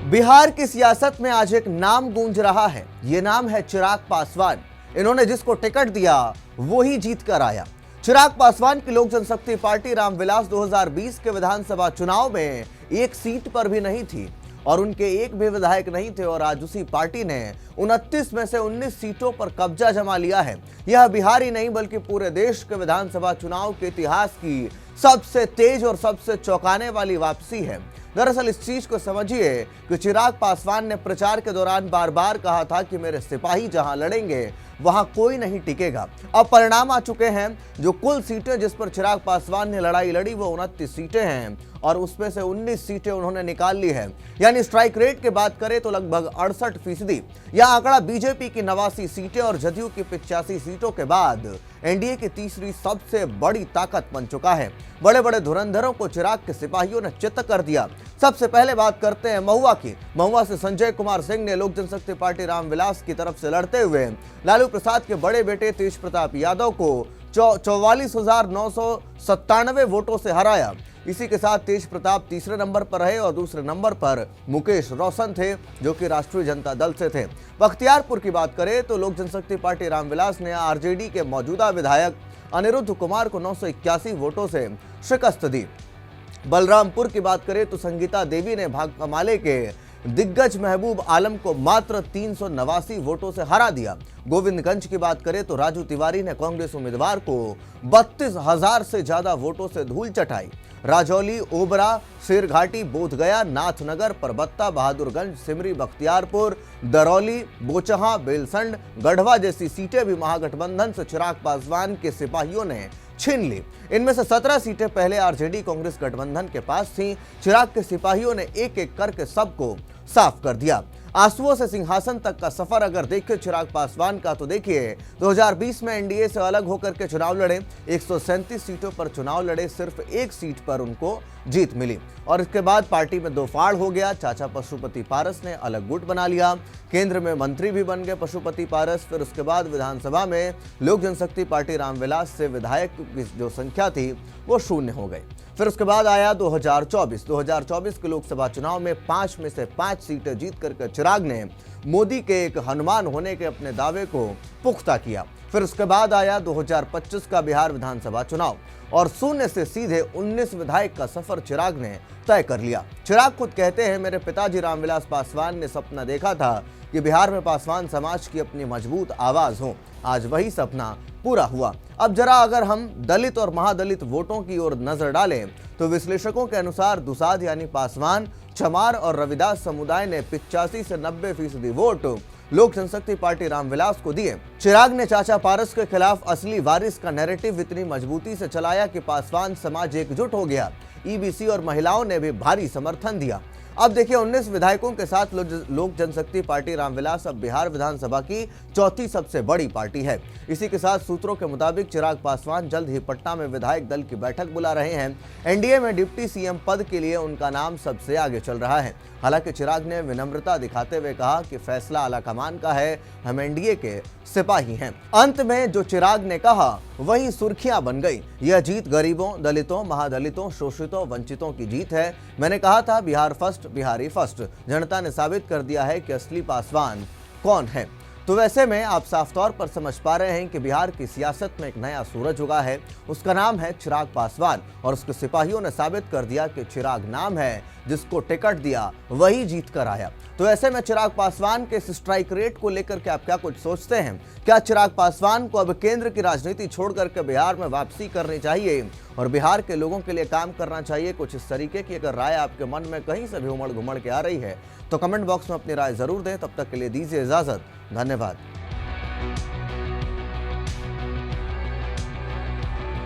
बिहार की सियासत में आज एक नाम गूंज रहा है। ये नाम है चिराग पासवान। इन्होंने जिसको टिकट दिया वो ही जीत कर आया। चिराग पासवान की लोक जनशक्ति पार्टी रामविलास 2020 के विधानसभा चुनाव में एक सीट पर भी नहीं थी और उनके एक भी विधायक नहीं थे और आज उसी पार्टी ने 29 में से 19 सीटों पर कब्जा जमा लिया है। यह बिहार ही नहीं बल्कि पूरे देश के विधानसभा चुनाव के इतिहास की सबसे तेज और सबसे चौंकाने वाली वापसी है। दरअसल इस चीज को समझिए कि चिराग पासवान ने प्रचार के दौरान बार बार कहा था कि मेरे सिपाही जहां लड़ेंगे वहां कोई नहीं टिकेगा। अब परिणाम आ चुके हैं। जो कुल सीटें जिस पर चिराग पासवान ने लड़ाई लड़ी वो 29 सीटें हैं और उसमें से 19 सीटें उन्होंने निकाल ली है। यानी स्ट्राइक रेट की बात करें तो लगभग 68%। यह आंकड़ा बीजेपी की 89 सीटें और जदयू की 85 सीटों के बाद एनडीए की तीसरी सबसे बड़ी ताकत बन चुका है। बड़े बड़े धुरंधरों को चिराग के सिपाहियों ने चित्त कर दिया। सबसे पहले बात करते हैं महुआ की। महुआ से संजय कुमार सिंह ने लोक जनशक्ति पार्टी रामविलास की तरफ से लड़ते हुए लालू प्रसाद के बड़े बेटे तेज प्रताप यादव को 44,997 वोटों से हराया। इसी के साथ तेज प्रताप तीसरे नंबर पर रहे और दूसरे नंबर पर मुकेश रोशन थे जो कि राष्ट्रीय जनता दल से थे। बख्तियारपुर की बात करें तो लोक जनशक्ति पार्टी रामविलास ने आरजेडी के मौजूदा विधायक अनिरुद्ध कुमार को 981 वोटों से शिकस्त दी। बलरामपुर की बात करें तो संगीता देवी ने भाकपा माले के दिग्गज महबूब आलम को मात्र 389 वोटों से हरा दिया। गोविंदगंज की बात करें तो राजू तिवारी ने कांग्रेस उम्मीदवार को 32,000 से ज्यादा वोटों से धूल चटाई। राजौली, ओबरा, शेरघाटी, बोधगया, नाथनगर, परबत्ता, बहादुरगंज, सिमरी, बख्तियारपुर, दरौली, बोचहा, बेलसंड, गढ़वा जैसी सीटें भी महागठबंधन से चिराग पासवान के सिपाहियों ने छीन ली। इनमें से 17 सीटें पहले आरजेडी कांग्रेस गठबंधन के पास थीं। चिराग के सिपाहियों ने एक एक करके सबको साफ कर दिया। आंसुओं से सिंहासन तक का सफर अगर देखें चिराग पासवान का तो देखिए 2020 में एनडीए से अलग होकर के चुनाव लड़े। 137 सीटों पर चुनाव लड़े, सिर्फ एक सीट पर उनको जीत मिली और इसके बाद पार्टी में दो फाड़ हो गया। चाचा पशुपति पारस ने अलग गुट बना लिया, केंद्र में मंत्री भी बन गए पशुपति पारस। फिर उसके बाद विधानसभा में लोक जनशक्ति पार्टी रामविलास से विधायक की जो संख्या थी वो शून्य हो गई। फिर उसके बाद आया 2024 के लोकसभा चुनाव में 5 में से 5 सीटें जीत करके चिराग ने मोदी के एक हनुमान होने के अपने दावे को पुख्ता किया। फिर उसके बाद आया 2025 का बिहार विधानसभा चुनाव और शून्य से सीधे 19 विधायक का सफर चिराग ने तय कर लिया। चिराग खुद कहते हैं, मेरे पिताजी रामविलास पासवान ने सपना देखा था कि बिहार में पासवान समाज की अपनी मजबूत आवाज हो। आज वही सपना पूरा हुआ। अब जरा अगर हम दलित और महादलित वोटों की ओर नजर डालें तो विश्लेषकों के अनुसार दुसाध यानी पासवान, चमार और रविदास समुदाय ने 85 से 90% वोट लोक जनशक्ति पार्टी रामविलास को दिए। चिराग ने चाचा पारस के खिलाफ असली वारिस का नैरेटिव इतनी मजबूती से चलाया कि पासवान समाज एकजुट हो गया। ईबीसी और महिलाओं ने भी भारी समर्थन दिया। अब देखिए 19 विधायकों के साथ लोक जनशक्ति पार्टी रामविलास अब बिहार विधानसभा की चौथी सबसे बड़ी पार्टी है। इसी के साथ सूत्रों के मुताबिक चिराग पासवान जल्द ही पटना में विधायक दल की बैठक बुला रहे हैं। एनडीए में डिप्टी सीएम पद के लिए उनका नाम सबसे आगे चल रहा है। हालांकि चिराग ने विनम्रता दिखाते हुए कहा कि फैसला आलाकमान का है, हम एनडीए के सिपाही हैं। अंत में जो चिराग ने कहा वही सुर्खियां बन गई। यह जीत गरीबों, दलितों, महादलितों, शोषितों, वंचितों की जीत है। मैंने कहा था बिहार फर्स्ट, बिहारी फर्स्ट। जनता ने साबित कर दिया है कि असली पासवान कौन है। तो वैसे में आप साफ तौर पर समझ पा रहे हैं कि बिहार की सियासत में एक नया सूरज उगा है। उसका नाम है चिराग पासवान और उसके सिपाहियों ने साबित कर दिया कि चिराग नाम है, जिसको टिकट दिया वही जीत कर आया। तो ऐसे में चिराग पासवान के इस स्ट्राइक रेट को लेकर के आप क्या कुछ सोचते हैं? क्या चिराग पासवान को अब केंद्र की राजनीति छोड़ करके बिहार में वापसी करनी चाहिए और बिहार के लोगों के लिए काम करना चाहिए? कुछ इस तरीके की अगर राय आपके मन में कहीं से भी उमड़ घुमड़ के आ रही है तो कमेंट बॉक्स में अपनी राय जरूर दें। तब तक के लिए दीजिए इजाजत। धन्यवाद।